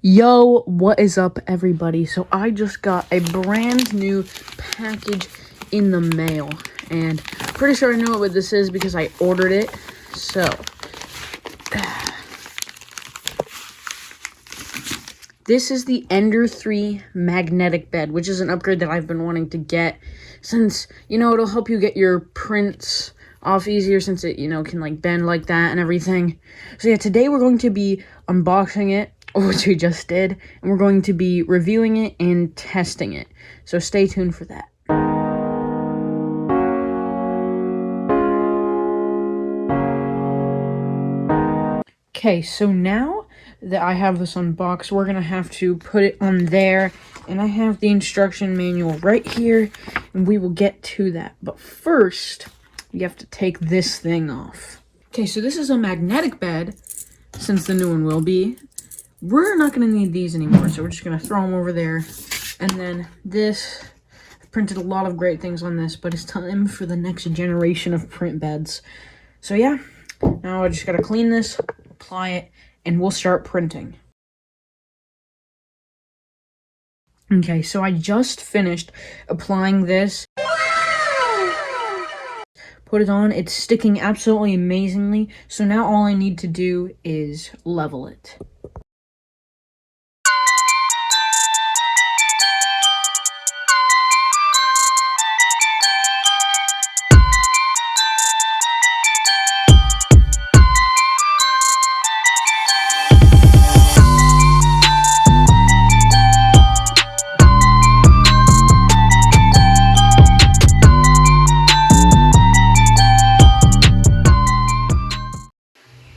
Yo, what is up, everybody? So I just got a brand new package in the mail, and pretty sure I know what this is because I ordered it. So this is the Ender 3 magnetic bed, which is an upgrade that I've been wanting to get since, it'll help you get your prints off easier since it, can like bend like that and everything. So yeah, today we're going to be unboxing it, which we just did, and we're going to be reviewing it and testing it. So stay tuned for that. Okay, so now that I have this unboxed, we're gonna have to put it on there, and I have the instruction manual right here, and we will get to that. But first, you have to take this thing off. Okay, so this is a magnetic bed, since the new one will be. We're not gonna need these anymore, so we're just gonna throw them over there. And then this, I've printed a lot of great things on this, but it's time for the next generation of print beds. So yeah, now I just gotta clean this, apply it, and we'll start printing. Okay, so I just finished applying this. Put it on, it's sticking absolutely amazingly, so now all I need to do is level it.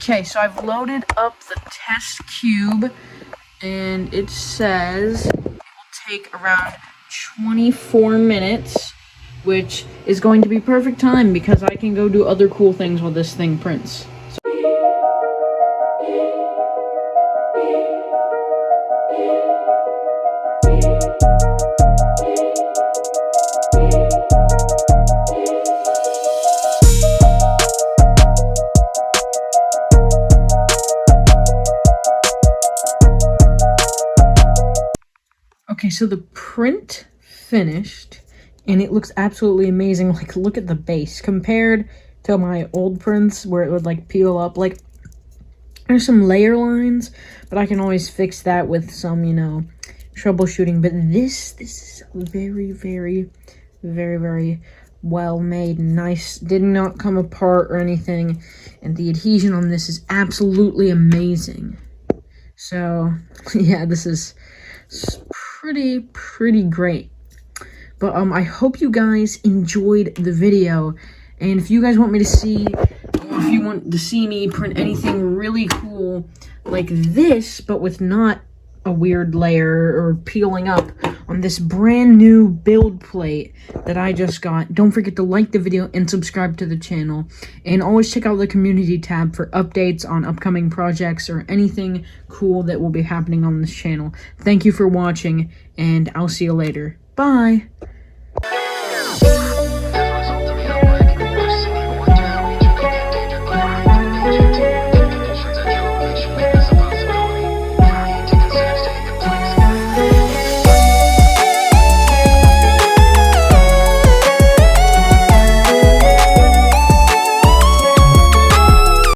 Okay, so I've loaded up the test cube, and it says it will take around 24 minutes, which is going to be perfect time because I can go do other cool things while this thing prints. Okay, so the print finished, and it looks absolutely amazing. Like, look at the base compared to my old prints where it would like peel up. Like, there's some layer lines, but I can always fix that with some, troubleshooting. But this is very, very, very, very well made, nice. Did not come apart or anything, and the adhesion on this is absolutely amazing. So yeah, this is pretty great. But I hope you guys enjoyed the video, and if you guys want me to see, or if you want to see me print anything really cool like this, but with not a weird layer or peeling up on this brand new build plate that I just got, don't forget to like the video and subscribe to the channel, and always check out the community tab for updates on upcoming projects or anything cool that will be happening on this channel. Thank you for watching, and I'll see you later. Bye!